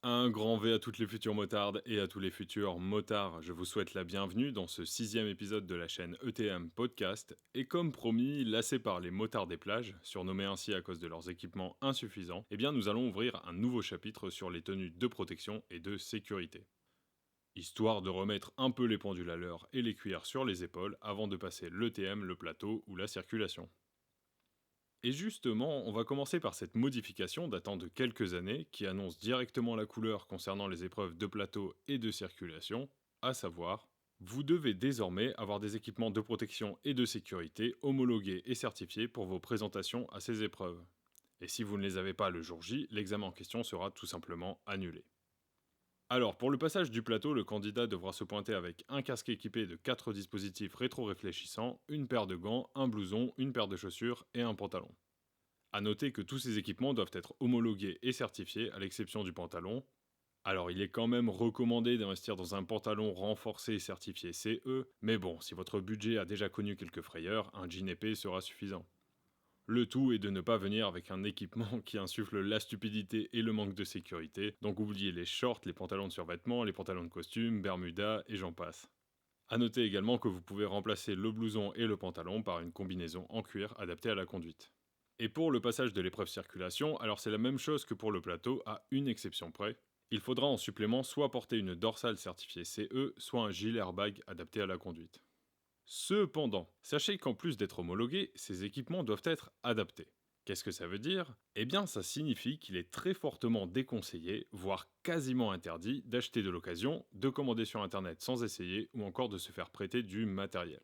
Un grand V à toutes les futures motardes et à tous les futurs motards. Je vous souhaite la bienvenue dans ce sixième épisode de la chaîne ETM Podcast. Et comme promis, lassés par les motards des plages, surnommés ainsi à cause de leurs équipements insuffisants, eh bien nous allons ouvrir un nouveau chapitre sur les tenues de protection et de sécurité. Histoire de remettre un peu les pendules à l'heure et les cuillères sur les épaules avant de passer l'ETM, le plateau ou la circulation. Et justement, on va commencer par cette modification datant de quelques années qui annonce directement la couleur concernant les épreuves de plateau et de circulation, à savoir, vous devez désormais avoir des équipements de protection et de sécurité homologués et certifiés pour vos présentations à ces épreuves. Et si vous ne les avez pas le jour J, l'examen en question sera tout simplement annulé. Alors, pour le passage du plateau, le candidat devra se pointer avec un casque équipé de 4 dispositifs rétro-réfléchissants, une paire de gants, un blouson, une paire de chaussures et un pantalon. A noter que tous ces équipements doivent être homologués et certifiés, à l'exception du pantalon. Alors il est quand même recommandé d'investir dans un pantalon renforcé certifié CE, mais bon, si votre budget a déjà connu quelques frayeurs, un jean épais sera suffisant. Le tout est de ne pas venir avec un équipement qui insuffle la stupidité et le manque de sécurité, donc oubliez les shorts, les pantalons de survêtement, les pantalons de costume, bermuda et j'en passe. A noter également que vous pouvez remplacer le blouson et le pantalon par une combinaison en cuir adaptée à la conduite. Et pour le passage de l'épreuve circulation, alors c'est la même chose que pour le plateau, à une exception près. Il faudra en supplément soit porter une dorsale certifiée CE, soit un gilet airbag adapté à la conduite. Cependant, sachez qu'en plus d'être homologués, ces équipements doivent être adaptés. Qu'est-ce que ça veut dire? Eh bien, ça signifie qu'il est très fortement déconseillé, voire quasiment interdit, d'acheter de l'occasion, de commander sur internet sans essayer ou encore de se faire prêter du matériel.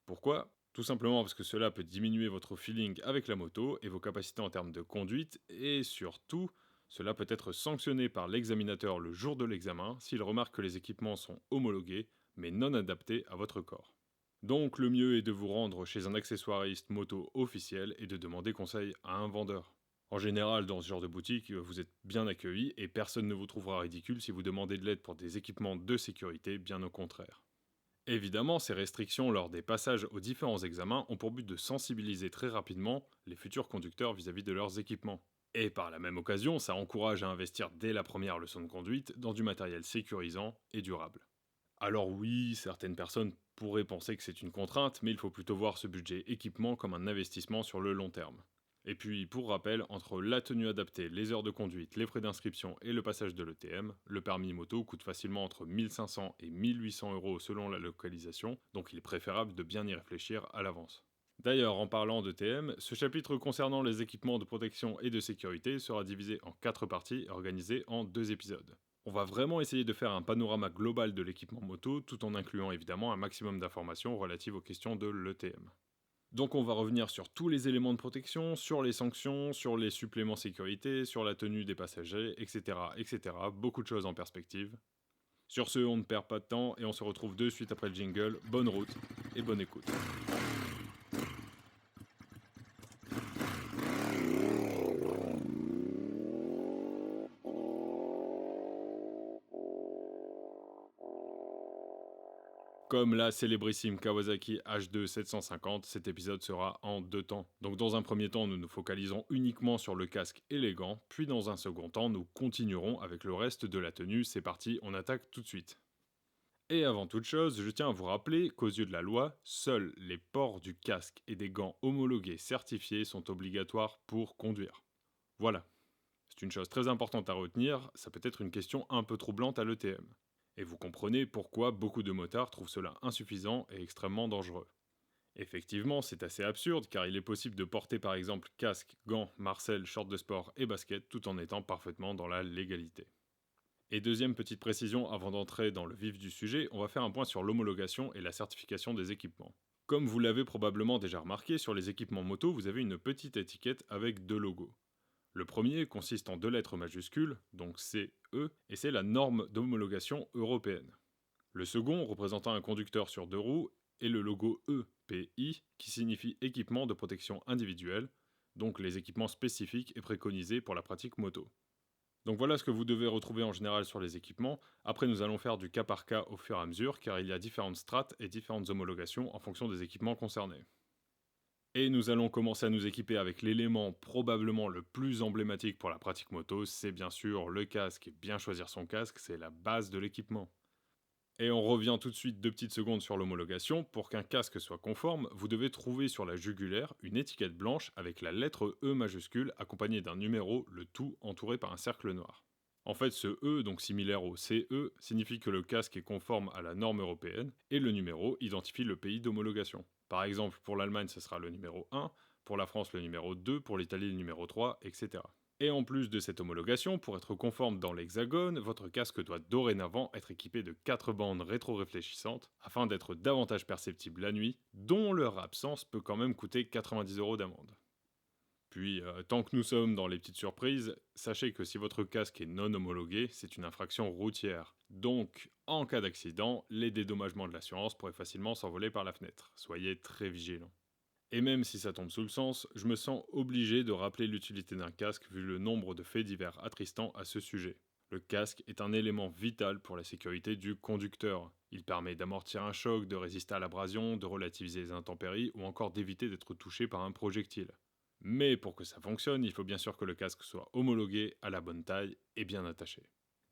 Pourquoi? Tout simplement parce que cela peut diminuer votre feeling avec la moto et vos capacités en termes de conduite, et surtout, cela peut être sanctionné par l'examinateur le jour de l'examen s'il remarque que les équipements sont homologués, mais non adaptés à votre corps. Donc le mieux est de vous rendre chez un accessoiriste moto officiel et de demander conseil à un vendeur. En général, dans ce genre de boutique, vous êtes bien accueilli et personne ne vous trouvera ridicule si vous demandez de l'aide pour des équipements de sécurité, bien au contraire. Évidemment, ces restrictions lors des passages aux différents examens ont pour but de sensibiliser très rapidement les futurs conducteurs vis-à-vis de leurs équipements. Et par la même occasion, ça encourage à investir dès la première leçon de conduite dans du matériel sécurisant et durable. Alors oui, certaines personnes pourraient penser que c'est une contrainte, mais il faut plutôt voir ce budget équipement comme un investissement sur le long terme. Et puis, pour rappel, entre la tenue adaptée, les heures de conduite, les frais d'inscription et le passage de l'ETM, le permis moto coûte facilement entre 1500 et 1800 euros selon la localisation, donc il est préférable de bien y réfléchir à l'avance. D'ailleurs, en parlant d'ETM, ce chapitre concernant les équipements de protection et de sécurité sera divisé en 4 parties et organisé en 2 épisodes. On va vraiment essayer de faire un panorama global de l'équipement moto, tout en incluant évidemment un maximum d'informations relatives aux questions de l'ETM. Donc on va revenir sur tous les éléments de protection, sur les sanctions, sur les suppléments sécurité, sur la tenue des passagers, etc. etc. Beaucoup de choses en perspective. Sur ce, on ne perd pas de temps et on se retrouve de suite après le jingle. Bonne route et bonne écoute. Comme la célébrissime Kawasaki H2 750, cet épisode sera en 2 temps. Donc dans un premier temps, nous nous focalisons uniquement sur le casque et les gants, puis dans un second temps, nous continuerons avec le reste de la tenue. C'est parti, on attaque tout de suite. Et avant toute chose, je tiens à vous rappeler qu'aux yeux de la loi, seuls les ports du casque et des gants homologués certifiés sont obligatoires pour conduire. Voilà. C'est une chose très importante à retenir, ça peut être une question un peu troublante à l'ETM. Et vous comprenez pourquoi beaucoup de motards trouvent cela insuffisant et extrêmement dangereux. Effectivement, c'est assez absurde car il est possible de porter par exemple casque, gants, marcel, shorts de sport et basket tout en étant parfaitement dans la légalité. Et deuxième petite précision avant d'entrer dans le vif du sujet, on va faire un point sur l'homologation et la certification des équipements. Comme vous l'avez probablement déjà remarqué, sur les équipements moto, vous avez une petite étiquette avec deux logos. Le premier consiste en deux lettres majuscules, donc CE, et c'est la norme d'homologation européenne. Le second, représentant un conducteur sur deux roues, est le logo EPI, qui signifie équipement de protection individuelle, donc les équipements spécifiques et préconisés pour la pratique moto. Donc voilà ce que vous devez retrouver en général sur les équipements. Après, nous allons faire du cas par cas au fur et à mesure, car il y a différentes strates et différentes homologations en fonction des équipements concernés. Et nous allons commencer à nous équiper avec l'élément probablement le plus emblématique pour la pratique moto, c'est bien sûr le casque. Et bien choisir son casque, c'est la base de l'équipement. Et on revient tout de suite 2 petites secondes sur l'homologation. Pour qu'un casque soit conforme, vous devez trouver sur la jugulaire une étiquette blanche avec la lettre E majuscule accompagnée d'un numéro, le tout entouré par un cercle noir. En fait, ce E, donc similaire au CE, signifie que le casque est conforme à la norme européenne et le numéro identifie le pays d'homologation. Par exemple, pour l'Allemagne, ce sera le numéro 1, pour la France, le numéro 2, pour l'Italie, le numéro 3, etc. Et en plus de cette homologation, pour être conforme dans l'hexagone, votre casque doit dorénavant être équipé de 4 bandes rétro-réfléchissantes afin d'être davantage perceptible la nuit, dont leur absence peut quand même coûter 90 € d'amende. Puis, tant que nous sommes dans les petites surprises, sachez que si votre casque est non homologué, c'est une infraction routière. Donc, en cas d'accident, les dédommagements de l'assurance pourraient facilement s'envoler par la fenêtre. Soyez très vigilants. Et même si ça tombe sous le sens, je me sens obligé de rappeler l'utilité d'un casque vu le nombre de faits divers attristants à ce sujet. Le casque est un élément vital pour la sécurité du conducteur. Il permet d'amortir un choc, de résister à l'abrasion, de relativiser les intempéries ou encore d'éviter d'être touché par un projectile. Mais pour que ça fonctionne, il faut bien sûr que le casque soit homologué, à la bonne taille et bien attaché.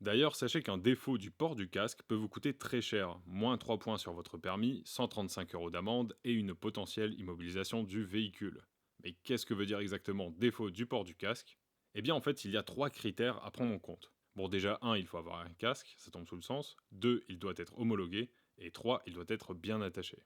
D'ailleurs, sachez qu'un défaut du port du casque peut vous coûter très cher, moins 3 points sur votre permis, 135 € d'amende et une potentielle immobilisation du véhicule. Mais qu'est-ce que veut dire exactement défaut du port du casque? Eh bien en fait, il y a 3 critères à prendre en compte. Bon déjà, 1, il faut avoir un casque, ça tombe sous le sens, 2, il doit être homologué, et 3, il doit être bien attaché.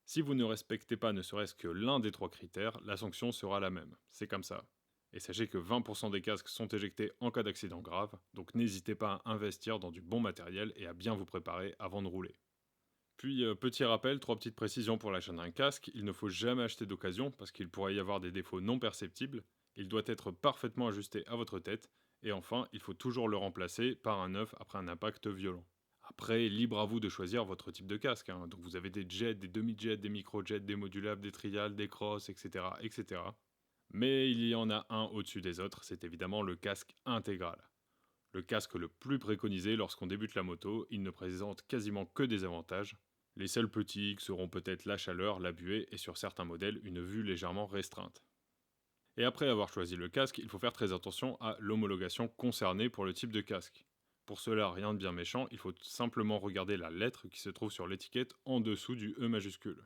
Si vous ne respectez pas ne serait-ce que l'un des 3 critères, la sanction sera la même. C'est comme ça. Et sachez que 20% des casques sont éjectés en cas d'accident grave, donc n'hésitez pas à investir dans du bon matériel et à bien vous préparer avant de rouler. Puis, petit rappel, 3 petites précisions pour l'achat d'un casque, il ne faut jamais acheter d'occasion parce qu'il pourrait y avoir des défauts non perceptibles, il doit être parfaitement ajusté à votre tête, et enfin, il faut toujours le remplacer par un neuf après un impact violent. Après, libre à vous de choisir votre type de casque, hein. Donc vous avez des jets, des demi-jets, des micro-jets, des modulables, des trials, des crosses, etc., etc. Mais il y en a un au-dessus des autres, c'est évidemment le casque intégral. Le casque le plus préconisé lorsqu'on débute la moto, il ne présente quasiment que des avantages. Les seuls petits seront peut-être la chaleur, la buée et sur certains modèles une vue légèrement restreinte. Et après avoir choisi le casque, il faut faire très attention à l'homologation concernée pour le type de casque. Pour cela, rien de bien méchant, il faut simplement regarder la lettre qui se trouve sur l'étiquette en dessous du E majuscule.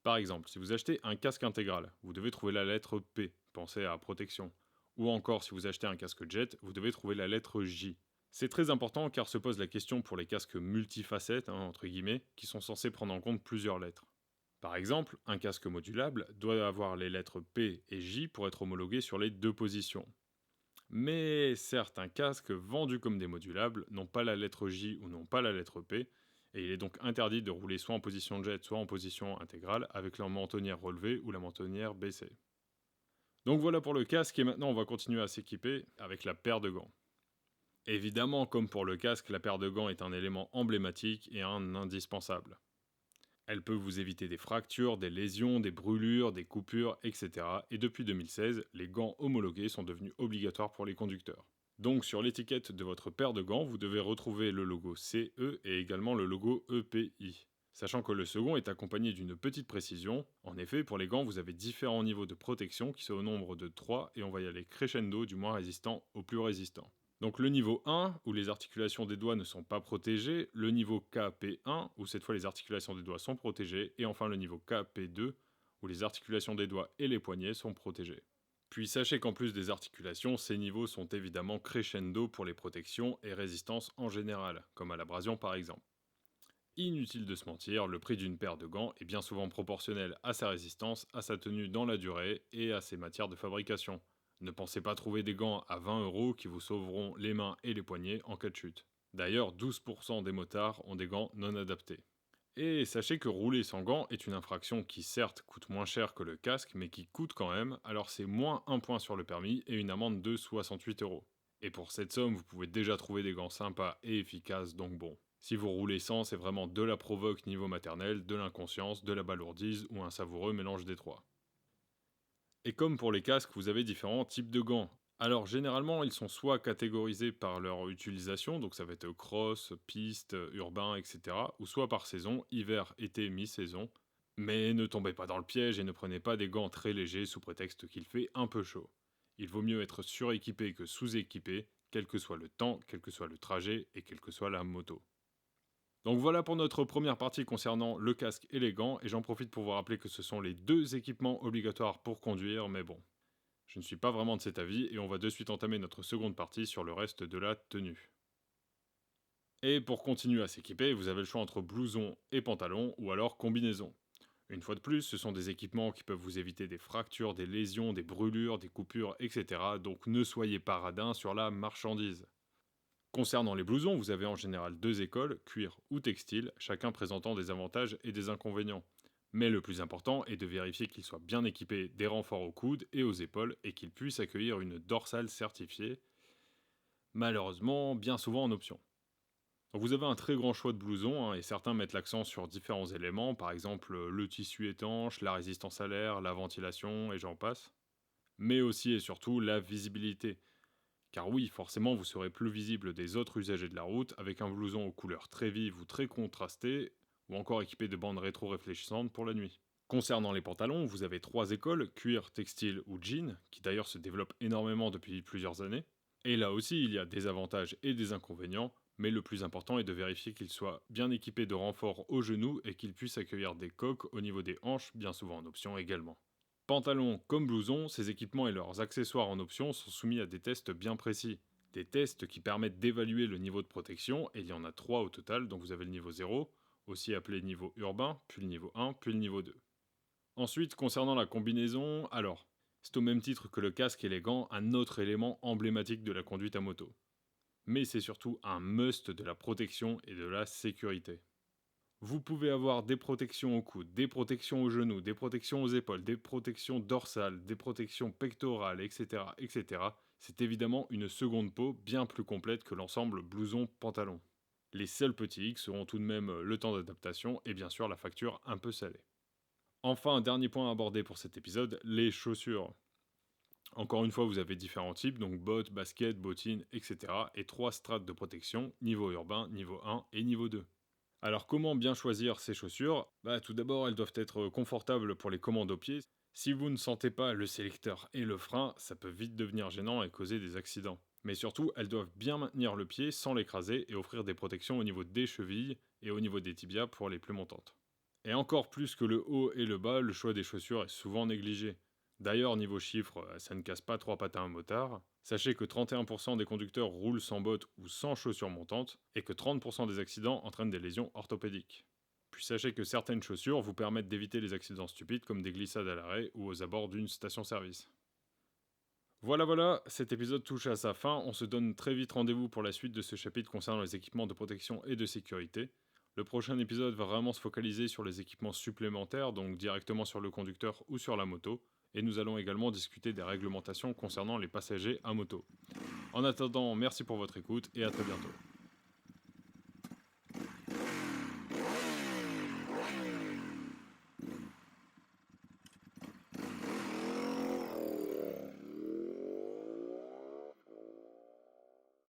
Par exemple, si vous achetez un casque intégral, vous devez trouver la lettre P, pensez à protection. Ou encore, si vous achetez un casque jet, vous devez trouver la lettre J. C'est très important car se pose la question pour les casques multifacettes, entre guillemets, qui sont censés prendre en compte plusieurs lettres. Par exemple, un casque modulable doit avoir les lettres P et J pour être homologué sur les 2 positions. Mais certains casques vendus comme des modulables n'ont pas la lettre J ou n'ont pas la lettre P, et il est donc interdit de rouler soit en position jet, soit en position intégrale avec la mentonnière relevée ou la mentonnière baissée. Donc voilà pour le casque, et maintenant on va continuer à s'équiper avec la paire de gants. Évidemment, comme pour le casque, la paire de gants est un élément emblématique et un indispensable. Elle peut vous éviter des fractures, des lésions, des brûlures, des coupures, etc. Et depuis 2016, les gants homologués sont devenus obligatoires pour les conducteurs. Donc sur l'étiquette de votre paire de gants, vous devez retrouver le logo CE et également le logo EPI. Sachant que le second est accompagné d'une petite précision. En effet, pour les gants, vous avez différents niveaux de protection qui sont au nombre de 3 et on va y aller crescendo du moins résistant au plus résistant. Donc le niveau 1, où les articulations des doigts ne sont pas protégées, le niveau KP1, où cette fois les articulations des doigts sont protégées, et enfin le niveau KP2, où les articulations des doigts et les poignets sont protégées. Puis sachez qu'en plus des articulations, ces niveaux sont évidemment crescendo pour les protections et résistances en général, comme à l'abrasion par exemple. Inutile de se mentir, le prix d'une paire de gants est bien souvent proportionnel à sa résistance, à sa tenue dans la durée et à ses matières de fabrication. Ne pensez pas trouver des gants à 20 € qui vous sauveront les mains et les poignets en cas de chute. D'ailleurs, 12% des motards ont des gants non adaptés. Et sachez que rouler sans gants est une infraction qui certes coûte moins cher que le casque, mais qui coûte quand même, alors c'est moins 1 point sur le permis et une amende de 68 €. Et pour cette somme, vous pouvez déjà trouver des gants sympas et efficaces, donc bon. Si vous roulez sans, c'est vraiment de la provoque niveau maternel, de l'inconscience, de la balourdise ou un savoureux mélange des trois. Et comme pour les casques, vous avez différents types de gants. Alors généralement, ils sont soit catégorisés par leur utilisation, donc ça va être cross, piste, urbain, etc. Ou soit par saison, hiver, été, mi-saison. Mais ne tombez pas dans le piège et ne prenez pas des gants très légers sous prétexte qu'il fait un peu chaud. Il vaut mieux être suréquipé que sous-équipé, quel que soit le temps, quel que soit le trajet et quelle que soit la moto. Donc voilà pour notre première partie concernant le casque et les gants, et j'en profite pour vous rappeler que ce sont les deux équipements obligatoires pour conduire, mais bon, je ne suis pas vraiment de cet avis, et on va de suite entamer notre seconde partie sur le reste de la tenue. Et pour continuer à s'équiper, vous avez le choix entre blouson et pantalon, ou alors combinaison. Une fois de plus, ce sont des équipements qui peuvent vous éviter des fractures, des lésions, des brûlures, des coupures, etc. Donc ne soyez pas radin sur la marchandise. Concernant les blousons, vous avez en général deux écoles, cuir ou textile, chacun présentant des avantages et des inconvénients. Mais le plus important est de vérifier qu'ils soient bien équipés des renforts aux coudes et aux épaules et qu'ils puissent accueillir une dorsale certifiée, malheureusement bien souvent en option. Donc vous avez un très grand choix de blousons et certains mettent l'accent sur différents éléments, par exemple le tissu étanche, la résistance à l'air, la ventilation et j'en passe. Mais aussi et surtout la visibilité. Car oui, forcément, vous serez plus visible des autres usagers de la route avec un blouson aux couleurs très vives ou très contrastées, ou encore équipé de bandes rétro-réfléchissantes pour la nuit. Concernant les pantalons, vous avez trois écoles, cuir, textile ou jean, qui d'ailleurs se développent énormément depuis plusieurs années. Et là aussi, il y a des avantages et des inconvénients, mais le plus important est de vérifier qu'ils soient bien équipés de renforts aux genoux et qu'ils puissent accueillir des coques au niveau des hanches, bien souvent en option également. Pantalons comme blousons, ces équipements et leurs accessoires en option sont soumis à des tests bien précis. Des tests qui permettent d'évaluer le niveau de protection, et il y en a 3 au total, donc vous avez le niveau 0, aussi appelé niveau urbain, puis le niveau 1, puis le niveau 2. Ensuite, concernant la combinaison, alors, c'est au même titre que le casque et les gants un autre élément emblématique de la conduite à moto. Mais c'est surtout un must de la protection et de la sécurité. Vous pouvez avoir des protections au coude, des protections aux genoux, des protections aux épaules, des protections dorsales, des protections pectorales, etc. etc. C'est évidemment une seconde peau bien plus complète que l'ensemble blouson-pantalon. Les seuls petits X seront tout de même le temps d'adaptation et bien sûr la facture un peu salée. Enfin, un dernier point à aborder pour cet épisode, les chaussures. Encore une fois, vous avez différents types, donc bottes, baskets, bottines, etc. et 3 strates de protection, niveau urbain, niveau 1 et niveau 2. Alors comment bien choisir ces chaussures? Tout d'abord, elles doivent être confortables pour les commandes aux pieds. Si vous ne sentez pas le sélecteur et le frein, ça peut vite devenir gênant et causer des accidents. Mais surtout, elles doivent bien maintenir le pied sans l'écraser et offrir des protections au niveau des chevilles et au niveau des tibias pour les plus montantes. Et encore plus que le haut et le bas, le choix des chaussures est souvent négligé. D'ailleurs, niveau chiffres, ça ne casse pas trois pattes à un motard. Sachez que 31% des conducteurs roulent sans bottes ou sans chaussures montantes, et que 30% des accidents entraînent des lésions orthopédiques. Puis sachez que certaines chaussures vous permettent d'éviter les accidents stupides comme des glissades à l'arrêt ou aux abords d'une station-service. Voilà, cet épisode touche à sa fin, on se donne très vite rendez-vous pour la suite de ce chapitre concernant les équipements de protection et de sécurité. Le prochain épisode va vraiment se focaliser sur les équipements supplémentaires, donc directement sur le conducteur ou sur la moto, et nous allons également discuter des réglementations concernant les passagers à moto. En attendant, merci pour votre écoute et à très bientôt.